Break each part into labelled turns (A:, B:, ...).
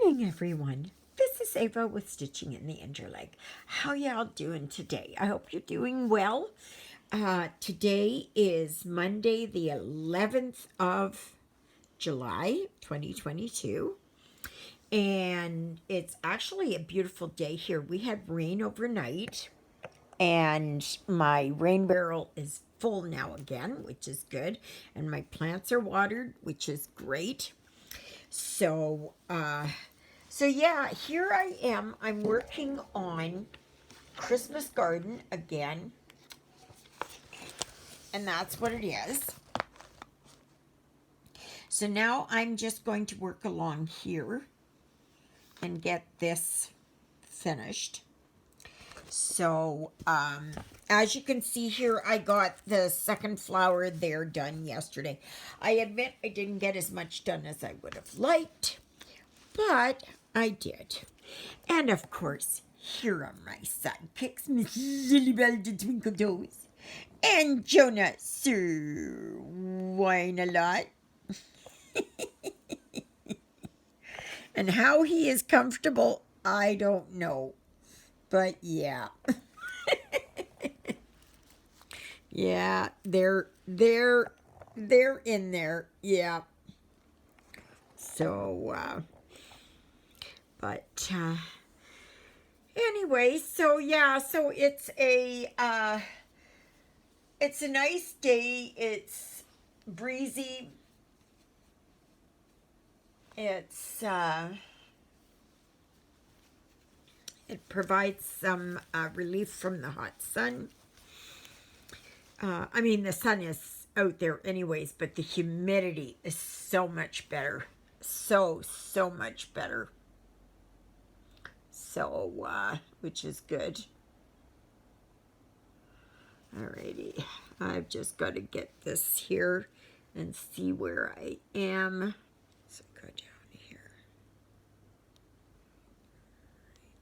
A: morning, everyone. This is Eva with Stitching in the Interlake. How y'all doing today? I hope you're doing well. Today is Monday, the 11th of July, 2022. And it's actually a beautiful day here. We had rain overnight, and my rain barrel is full now again, which is good. And my plants are watered, which is great. So yeah, here I am. I'm working on Christmas garden again, and that's what it is. So now I'm just going to work along here and get this finished. So, as you can see here, I got the second flower there done yesterday. I admit I didn't get as much done as I would have liked, but I did. And of course, here are my sidekicks, Miss Lilybell the Twinkle Toes and Jonah Sir Wine-a-Lot. And how he is comfortable, I don't know. But yeah. Yeah, they're in there. Yeah. So anyway, so yeah, so it's a nice day. It's breezy. It's it provides some relief from the hot sun. I mean, the sun is out there anyways, but the humidity is so much better. So much better. So, which is good. Alrighty. I've just got to get this here and see where I am. So go down here.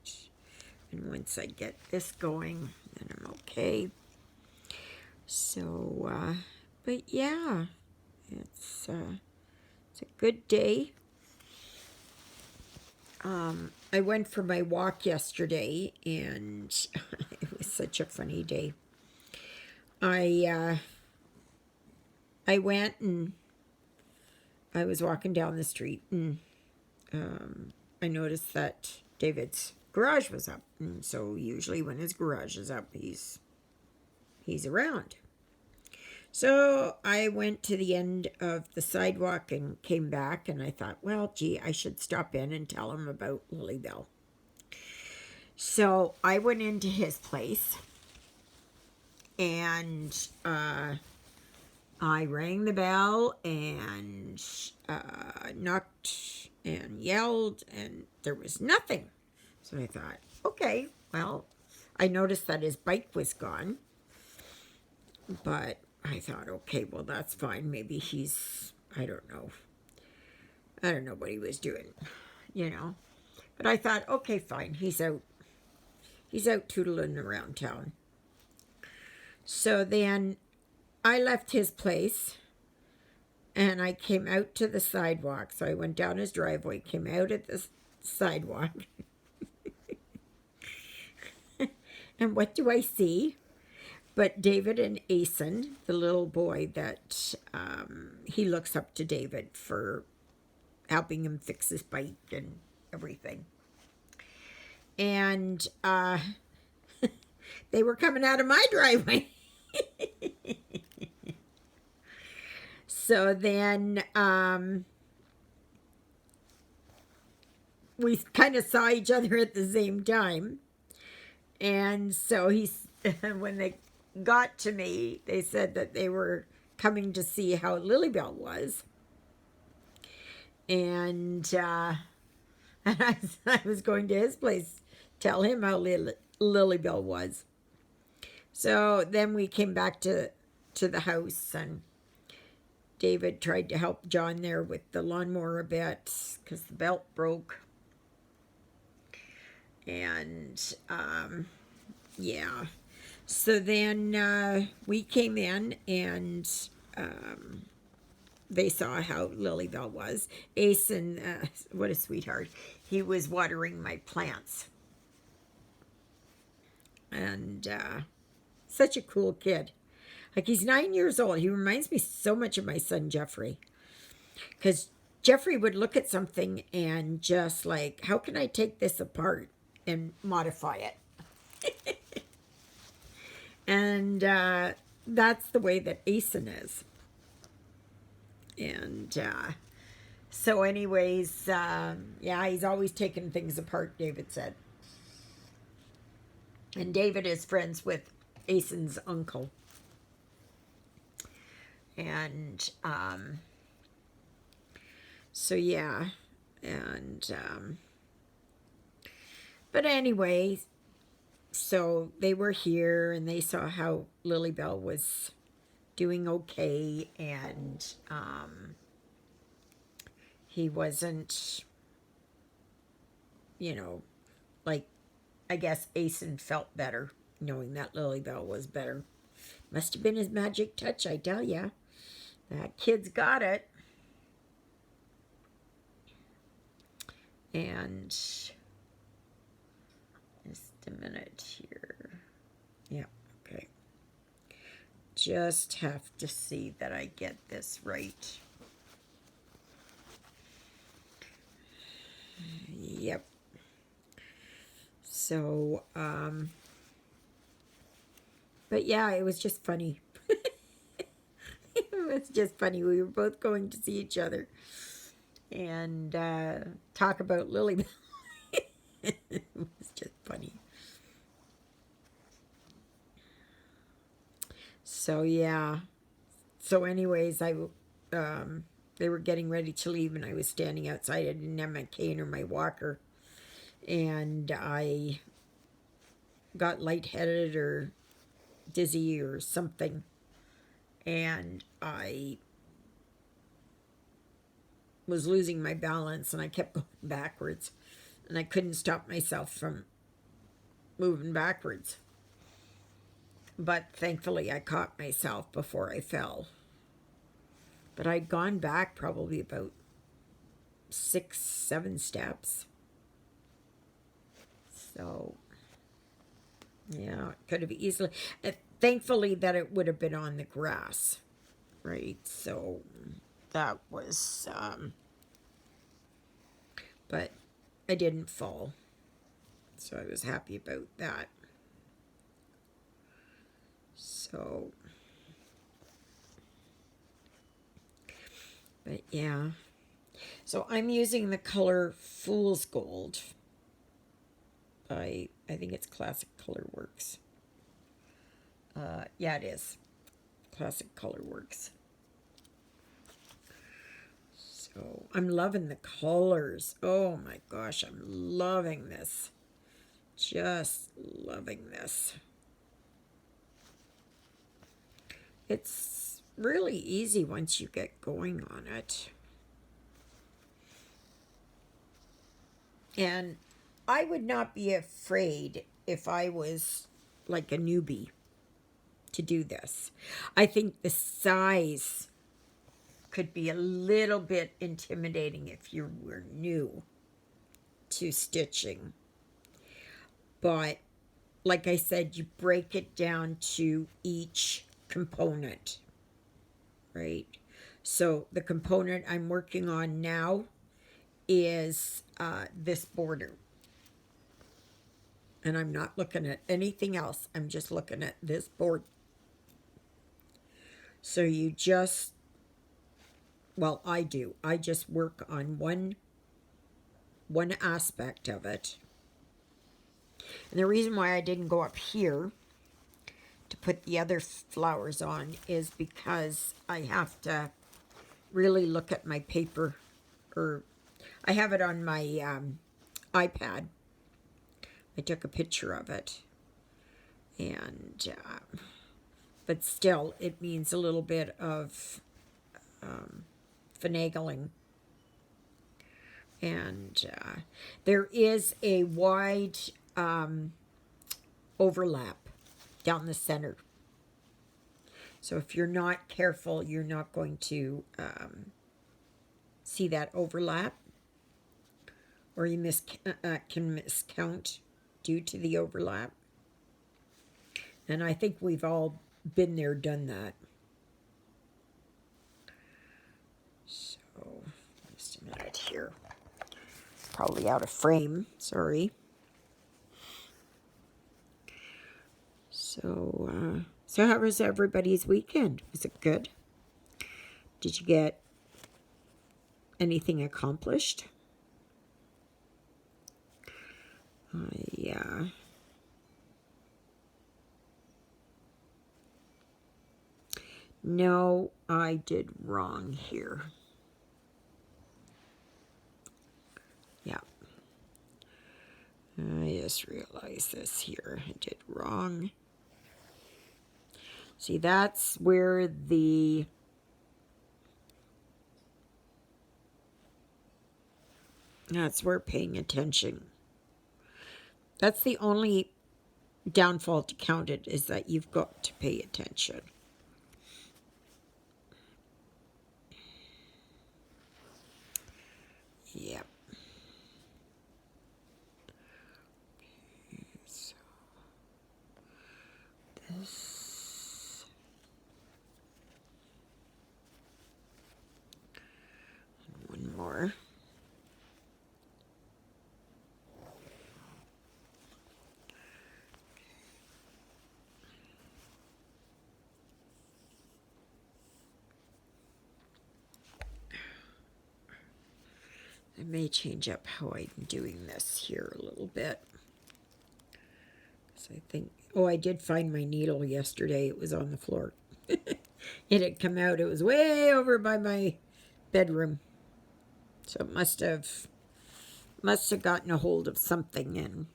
A: Right. And once I get this going, then I'm okay. So, but yeah, it's a good day. I went for my walk yesterday, and it was such a funny day. I went and I was walking down the street, and I noticed that David's garage was up, and so usually when his garage is up, he's around. So I went to the end of the sidewalk and came back, and I thought, well, gee, I should stop in and tell him about Lilybell. So I went into his place, and I rang the bell and knocked and yelled, and there was nothing. So I thought, okay, well, I noticed that his bike was gone, but I thought, okay, well, that's fine. Maybe he's, I don't know what he was doing, you know. But I thought, okay, fine, he's out tootling around town. So then I left his place, and I came out to the sidewalk. So I went down his driveway, came out at the sidewalk. And what do I see? But David and Asen, the little boy that he looks up to David for helping him fix his bike and everything. And they were coming out of my driveway. So then we kind of saw each other at the same time. And so when they got to me, they said that they were coming to see how Lilybell was. And I was going to his place, tell him how Lilybell was. So then we came back to the house, and David tried to help John there with the lawnmower a bit because the belt broke. And yeah. So then we came in, and they saw how Lilybell was. Asen, what a sweetheart. He was watering my plants. And such a cool kid. Like, he's 9 years old. He reminds me so much of my son, Jeffrey. Because Jeffrey would look at something and just like, how can I take this apart and modify it? And that's the way that Asen is. And so anyways, yeah, he's always taking things apart, David said. And David is friends with Asen's uncle. And so yeah, and but anyway, so they were here and they saw how Lilybell was doing okay, and he wasn't, you know, like, I guess Asen felt better knowing that Lilybell was better. Must have been his magic touch, I tell ya. That kid's got it. And just a minute here. Yeah, okay. Just have to see that I get this right. Yep. So, but yeah, it was just funny. It was just funny. We were both going to see each other and talk about Lilybell. It was just funny. So yeah. So anyways, they were getting ready to leave, and I was standing outside. I didn't have my cane or my walker, and I got lightheaded or dizzy or something, and I was losing my balance, and I kept going backwards, and I couldn't stop myself from moving backwards. But thankfully I caught myself before I fell. But I'd gone back probably about 6, 7 steps. So yeah, it could have easily, thankfully that it would have been on the grass, right? So that was but I didn't fall, so I was happy about that. So, but yeah, so I'm using the color Fool's Gold by, I think it's Classic Color Works. Yeah, it is Classic Color Works. So I'm loving the colors. Oh my gosh, I'm loving this. Just loving this. It's really easy once you get going on it. And I would not be afraid if I was like a newbie to do this. I think the size could be a little bit intimidating if you were new to stitching. But like I said, you break it down to each component, right? So the component I'm working on now is this border. And I'm not looking at anything else. I'm just looking at this board. So you just, well, I do. I just work on one aspect of it. And the reason why I didn't go up here to put the other flowers on is because I have to really look at my paper, or I have it on my iPad. I took a picture of it, and but still it means a little bit of finagling. And there is a wide overlap down the center. So if you're not careful, you're not going to see that overlap, or you can miscount due to the overlap. And I think we've all been there, done that. So, just a minute here. Probably out of frame, sorry. So, so how was everybody's weekend? Was it good? Did you get anything accomplished? Yeah. No, I did wrong here. Yeah. I just realized this here. I did wrong. See, that's where paying attention. That's the only downfall to count it, is that you've got to pay attention. Yep. Okay, so this. And one more. I may change up how I'm doing this here a little bit. So I think, oh, I did find my needle yesterday. It was on the floor. It had come out. It was way over by my bedroom. So it must have gotten a hold of something. And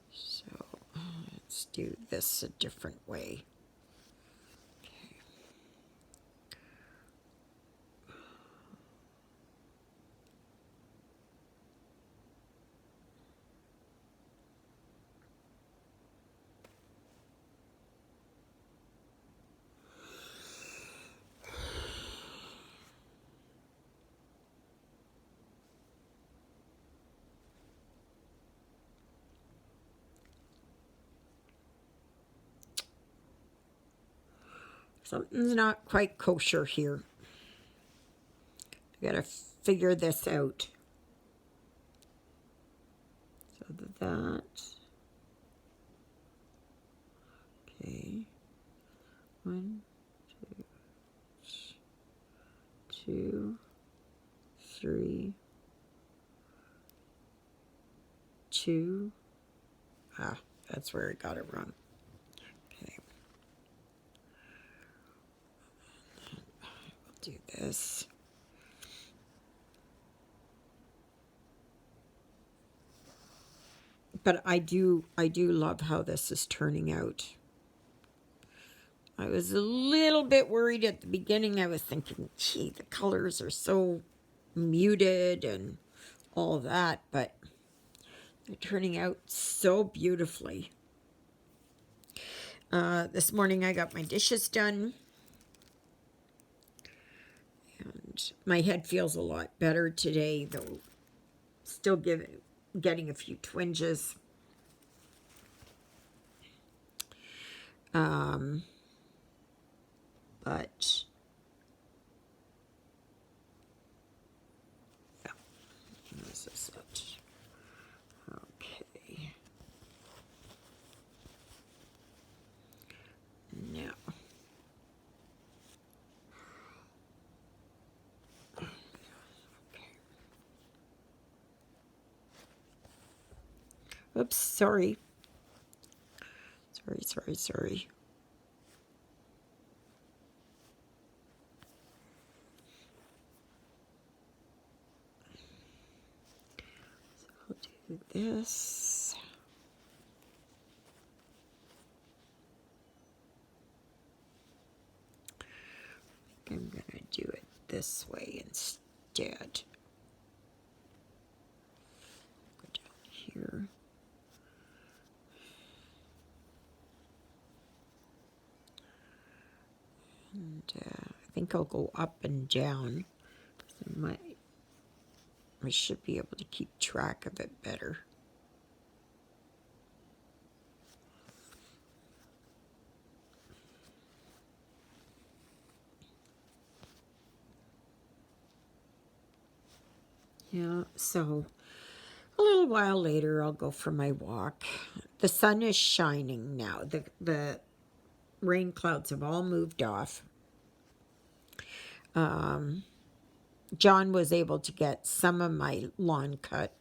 A: so let's do this a different way. Something's not quite kosher here. I gotta figure this out. So that. Okay. 1, 2, 3, 2. Ah, that's where I got it wrong. Okay. We'll do this. But I do love how this is turning out. I was a little bit worried at the beginning. I was thinking, gee, the colors are so muted and all that, but they're turning out so beautifully. This morning I got my dishes done, and my head feels a lot better today, though still getting a few twinges. But yeah, this is it. Okay. Now. Oops, sorry. Sorry. So I'll do this. I'm going to do it this way instead. Go down here. And I think I'll go up and down. I should be able to keep track of it better. Yeah, so a little while later I'll go for my walk. The sun is shining now. The rain clouds have all moved off. John was able to get some of my lawn cut.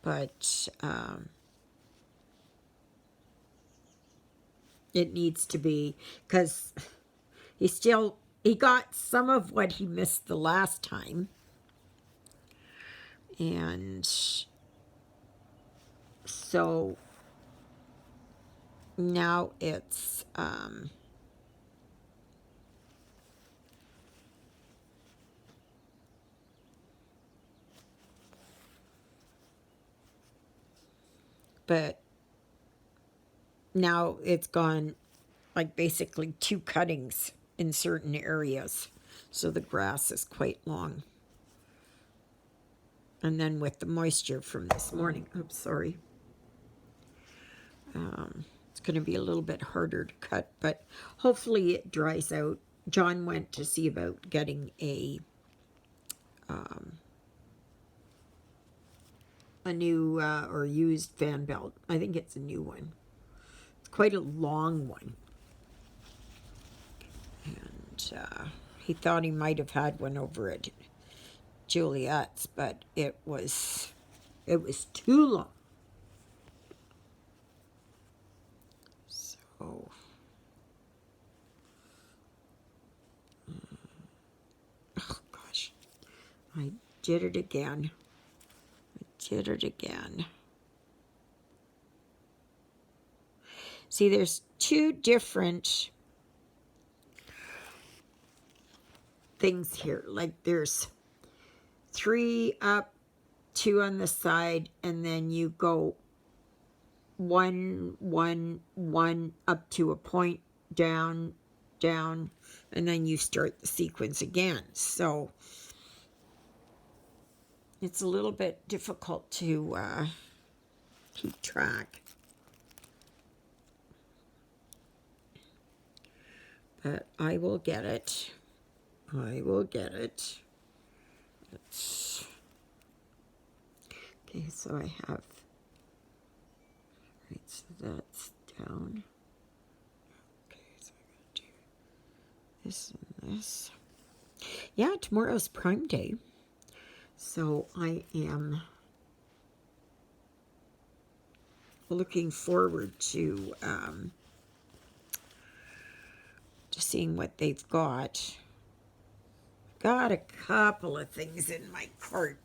A: But it needs to be, because he got some of what he missed the last time. And so now it's but now it's gone like basically 2 cuttings in certain areas. So the grass is quite long. And then with the moisture from this morning, oops, sorry. It's going to be a little bit harder to cut, but hopefully it dries out. John went to see about getting a new or used fan belt. I think it's a new one. It's quite a long one. And he thought he might have had one over at Juliet's, but it was too long. So oh gosh, I did it again. See, there's 2 different things here. Like there's 3 up, 2 on the side, and then you go 1, 1, 1 up to a point, down, down, and then you start the sequence again. So it's a little bit difficult to keep track. But I will get it. It's... Okay, so I have... Right, so that's down. Okay, so I'm going to do this and this. Yeah, tomorrow's Prime Day. So I am looking forward to seeing what they've got. Got a couple of things in my cart,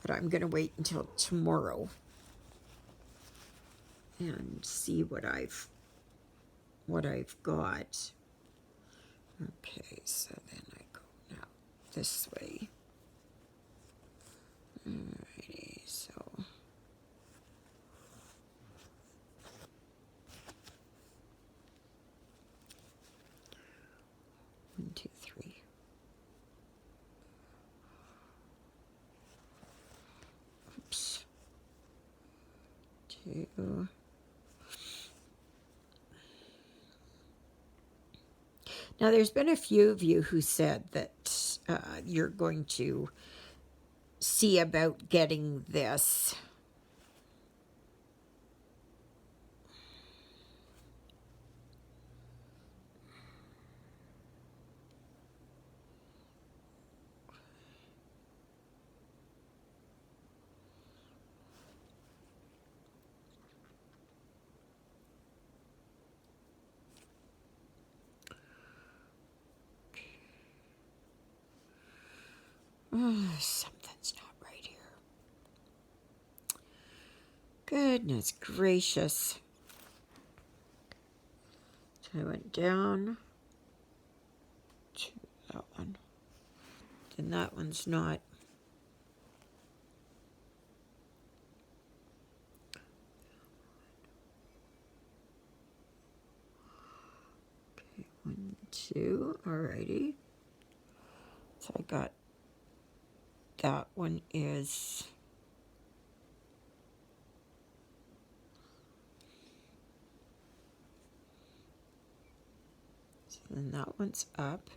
A: but I'm going to wait until tomorrow and see what I've got. Okay, so then I go now this way. Alrighty, so 1, 2, 3. Oops. 2. Now, there's been a few of you who said that you're going to see about getting this. Oh, something's not right here. Goodness gracious. So I went down to that one. Then that one's not. 1, 2, alrighty. So I got that one is so then that one's up.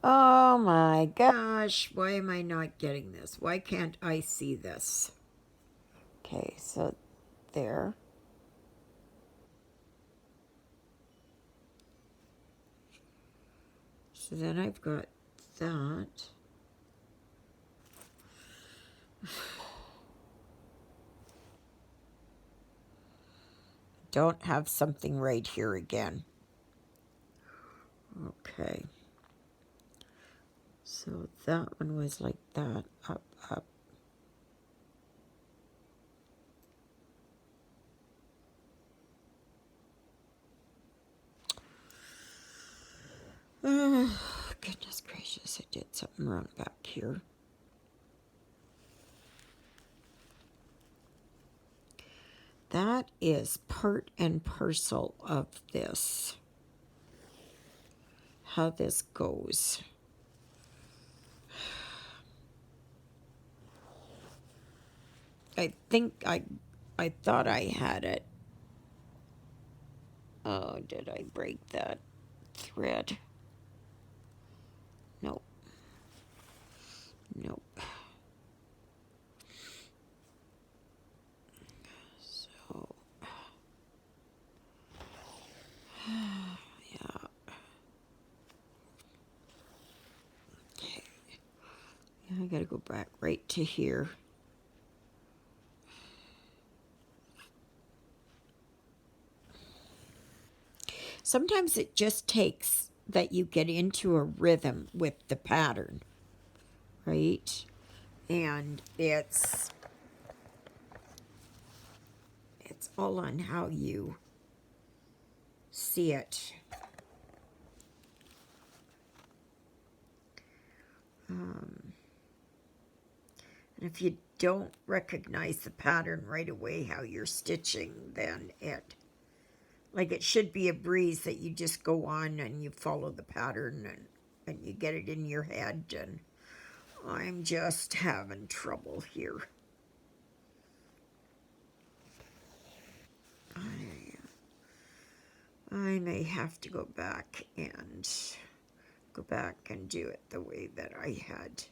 A: Oh my gosh, why am I not getting this? Why can't I see this? Okay, so there. So then I've got that. Don't have something right here again. Okay. So that one was like that, up, up. Oh, goodness gracious, I did something wrong back here. That is part and parcel of this, how this goes. I think I thought I had it. Oh, did I break that thread? Nope. Nope. So, yeah. Okay. Yeah, I gotta go back right to here. Sometimes it just takes that you get into a rhythm with the pattern, right? And it's all on how you see it. And if you don't recognize the pattern right away, how you're stitching, then it should be a breeze that you just go on and you follow the pattern and you get it in your head. And I'm just having trouble here. I may have to go back and do it the way that I had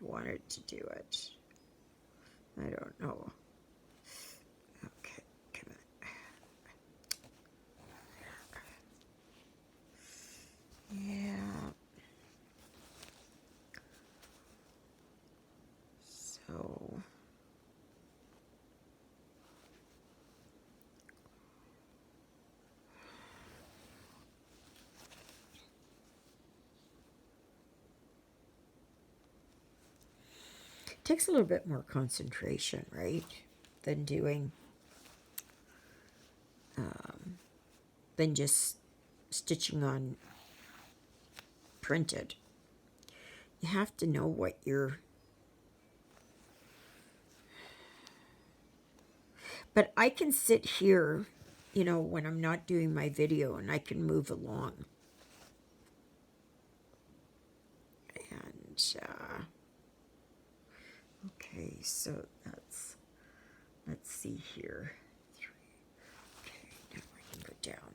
A: wanted to do it. I don't know. Okay, come on. Yeah. So it takes a little bit more concentration, right, than doing than just stitching on printed. You have to know what you're. But I can sit here, when I'm not doing my video, and I can move along. And, okay, so let's see here. 3. Okay, now I can go down.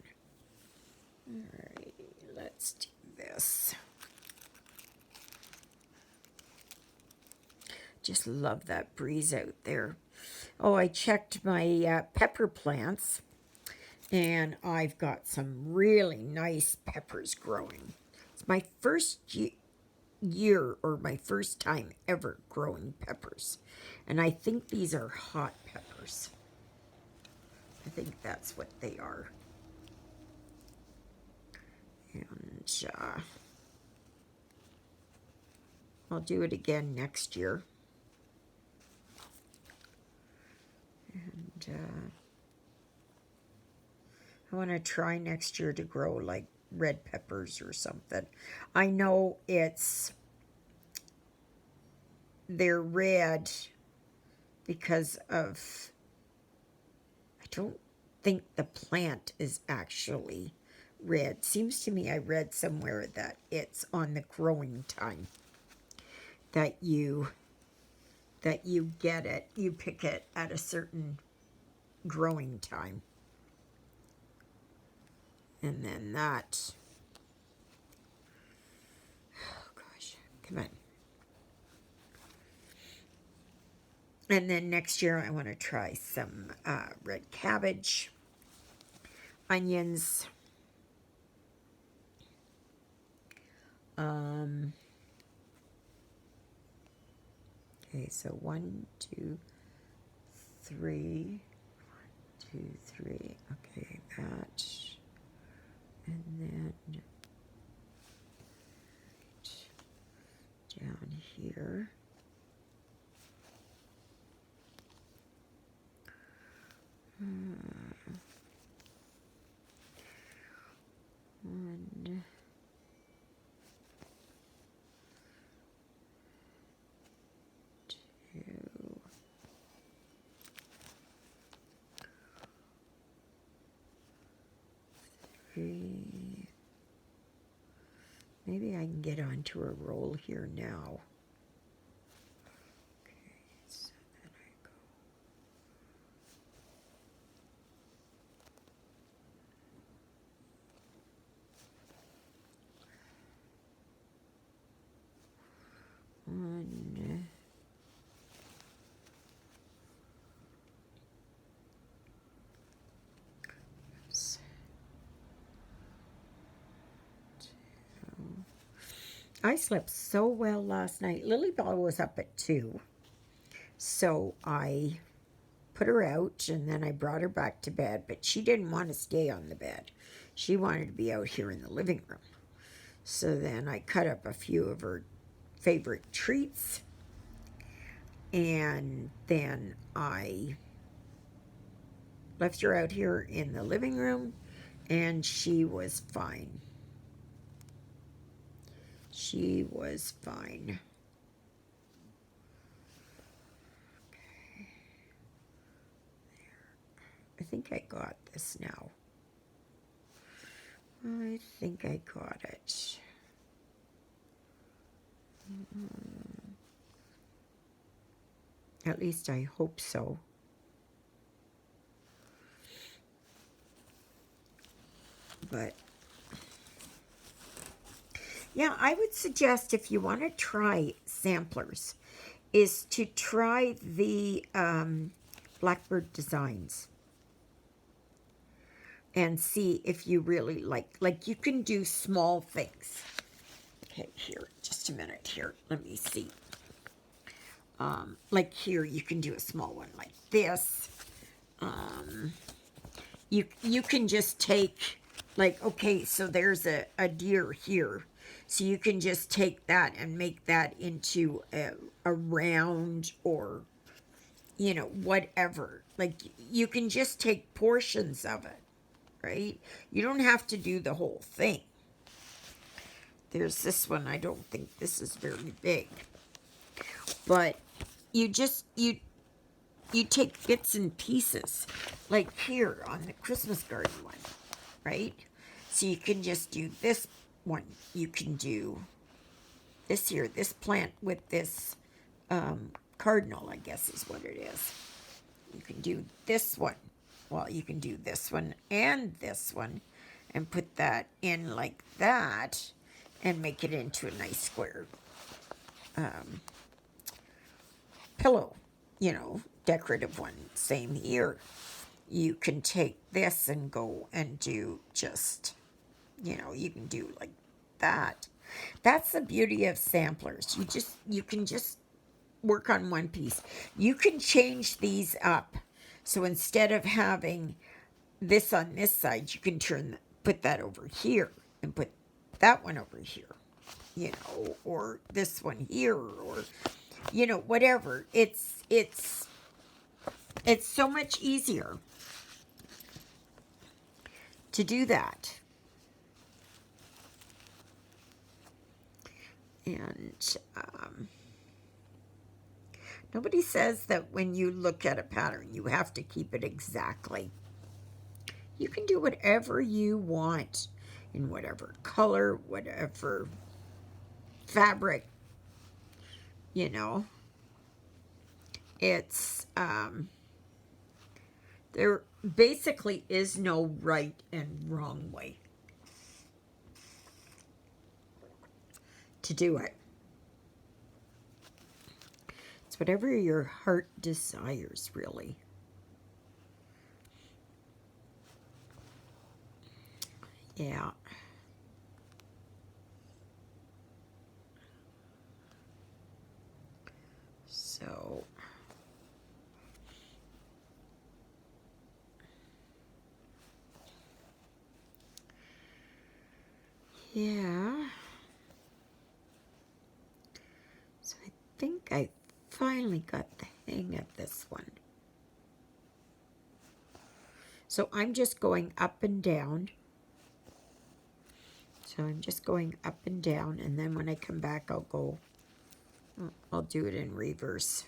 A: All right, let's do this. Just love that breeze out there. Oh, I checked my pepper plants, and I've got some really nice peppers growing. It's my first year or my first time ever growing peppers. And I think these are hot peppers. I think that's what they are. And I'll do it again next year. And I want to try next year to grow like red peppers or something. I know it's they're red because of, I don't think the plant is actually red. Seems to me I read somewhere that it's on the growing time that you get it. You pick it at a certain growing time. And then that, oh gosh, come on. And then next year I want to try some red cabbage, onions, okay, so 1, 2, 3, 1, 2, 3, okay, that, and then down here. One, 2, 3. Maybe I can get onto a roll here now. Okay, so then I go. One, 2. I slept so well last night. Lilybell was up at 2. So I put her out and then I brought her back to bed, but she didn't want to stay on the bed. She wanted to be out here in the living room. So then I cut up a few of her favorite treats, and then I left her out here in the living room, and she was fine. She was fine. Okay. There. I think I got this now. I think I got it. At least I hope so. But yeah, I would suggest if you want to try samplers, is to try the Blackbird Designs and see if you really like you can do small things. Okay, here, just a minute here. Let me see. Like here, you can do a small one like this. You can just take, like, okay, so there's a deer here. So you can just take that and make that into a round, or, you know, whatever. Like, you can just take portions of it, right? You don't have to do the whole thing. There's this one. I don't think this is very big. But you just, you take bits and pieces. Like here on the Christmas garden one, right? So you can just do this one. You can do this here, this plant with this cardinal, I guess is what it is. You can do this one. Well, you can do this one and this one and put that in like that and make it into a nice square pillow, you know, decorative one. Same here. You can take this and go and do just, you know, you can do like that. That's the beauty of samplers. You can just work on one piece. You can change these up. So instead of having this on this side, you can put that over here and put that one over here, you know, or this one here, or, you know, whatever. It's so much easier to do that. And Nobody says that when you look at a pattern, you have to keep it exactly. You can do whatever you want in whatever color, whatever fabric, you know. It's, there basically is no right and wrong way to do it. It's whatever your heart desires, really. Yeah. So, yeah. So I think I finally got the hang of this one. So I'm just going up and down. So I'm just going up and down, and then when I come back, I'll do it in reverse.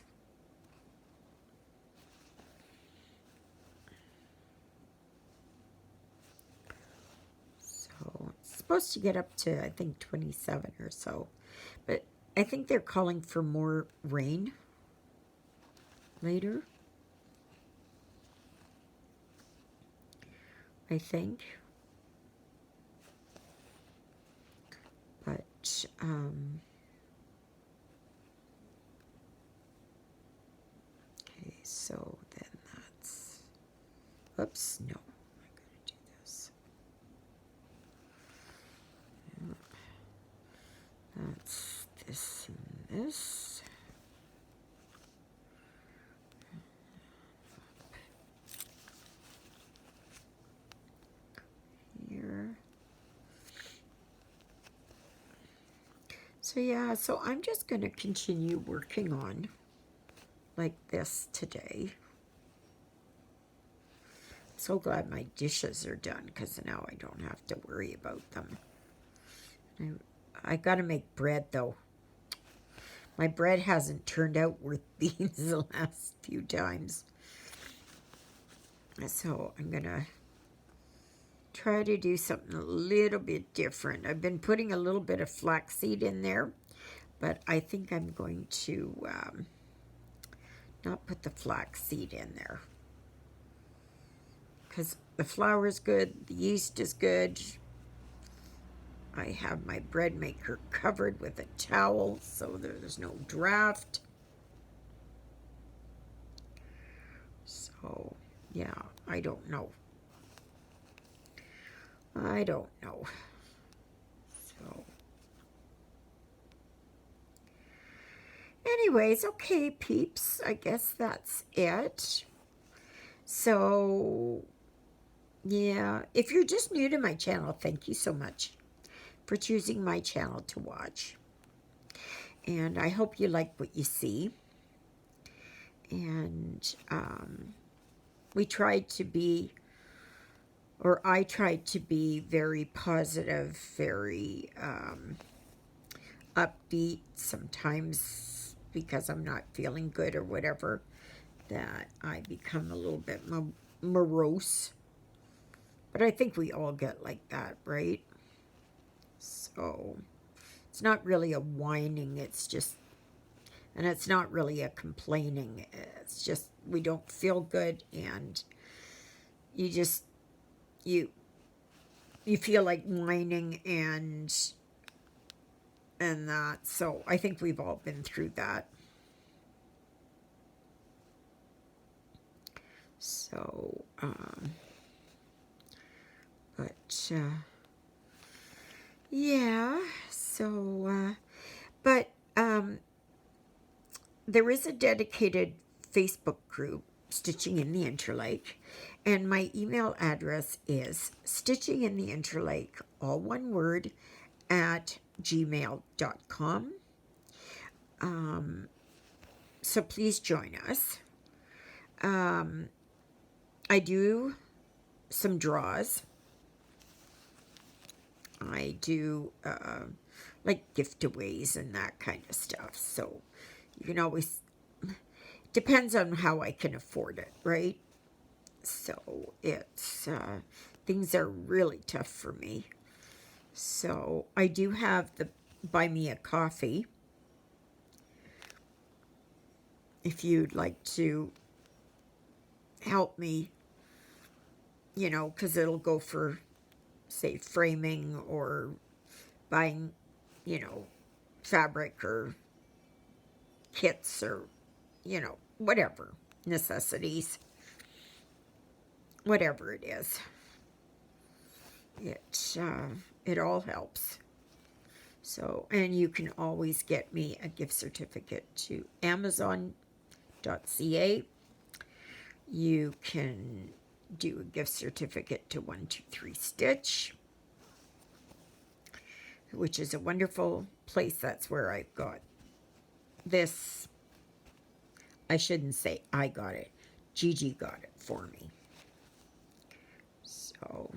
A: So it's supposed to get up to, I think, 27 or so. But I think they're calling for more rain later. I think. But, okay, so then that's, oops, no, I gotta do this. That's this and this. Here. So yeah, so I'm just going to continue working on like this today. So glad my dishes are done because now I don't have to worry about them. I got to make bread though. My bread hasn't turned out worth beans the last few times. So I'm going to try to do something a little bit different. I've been putting a little bit of flaxseed in there, but I think I'm going to not put the flaxseed in there. Because the flour is good, the yeast is good. I have my bread maker covered with a towel so there's no draft. So, yeah, I don't know. I don't know. So, anyways, okay, peeps, I guess that's it. So, yeah, if you're just new to my channel, thank you so much for choosing my channel to watch. And I hope you like what you see. And we tried to be, or I tried to be very positive, very upbeat, sometimes because I'm not feeling good or whatever, that I become a little bit morose. But I think we all get like that, right? So it's not really a whining, it's just, and it's not really a complaining, it's just we don't feel good, and you just, you feel like whining and that. So I think we've all been through that. So, but, yeah, so, but, there is a dedicated Facebook group, Stitching in the Interlake, and my email address is stitchingintheinterlake, all one word, at gmail.com. So please join us. I do some draws. I do like gift-aways and that kind of stuff. So you can always, depends on how I can afford it, right? So it's, things are really tough for me. So I do have the Buy Me a Coffee. If you'd like to help me, you know, because it'll go for, say, framing or buying, you know, fabric or kits or, you know, whatever, necessities, whatever it is. It all helps. So, and you can always get me a gift certificate to Amazon.ca. You can do a gift certificate to 123 Stitch, which is a wonderful place. That's where I got this. I shouldn't say I got it. Gigi got it for me. So,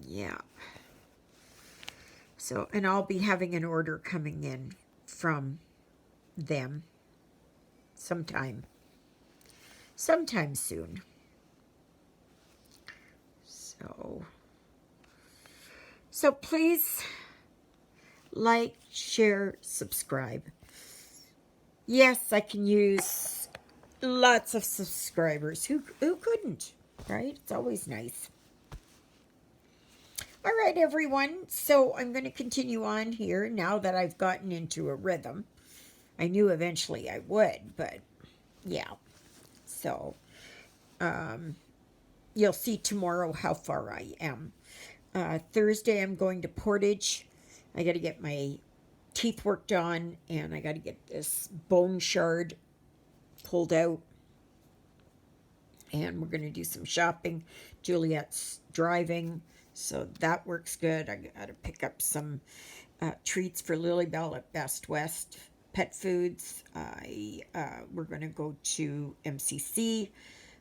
A: yeah. So, and I'll be having an order coming in from them sometime soon. So please like, share, subscribe. Yes, I can use lots of subscribers. Who couldn't, right? It's always nice. All right, everyone. So I'm going to continue on here now that I've gotten into a rhythm. I knew eventually I would, but yeah. So you'll see tomorrow how far I am. Thursday, I'm going to Portage. I got to get my teeth worked on, and I got to get this bone shard pulled out. And we're going to do some shopping. Juliet's driving, so that works good. I got to pick up some treats for Lilybell at Best West Pet Foods. We're going to go to MCC.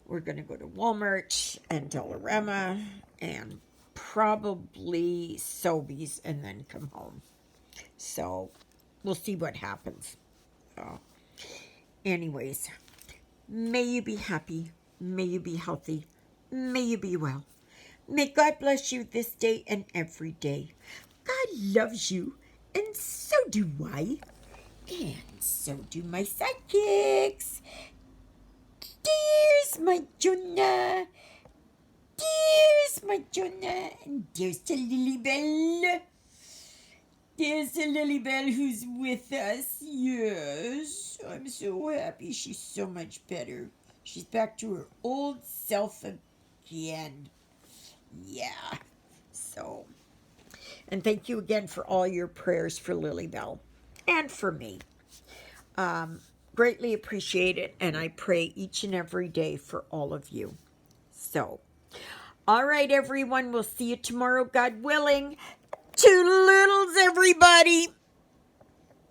A: We're going to go to Walmart and Dollarama and probably Sobeys and then come home. So we'll see what happens. Anyways, may you be happy. May you be healthy. May you be well. May God bless you this day and every day. God loves you, and so do I. And so do my sidekicks. There's my Jonah. There's my Jonah. And there's the Lilybell. There's the Lilybell who's with us. Yes. I'm so happy. She's so much better. She's back to her old self again. Yeah. So, and thank you again for all your prayers for Lilybell and for me. Greatly appreciate it, and I pray each and every day for all of you. So, all right, everyone, we'll see you tomorrow, God willing. Toodle-oodles, everybody.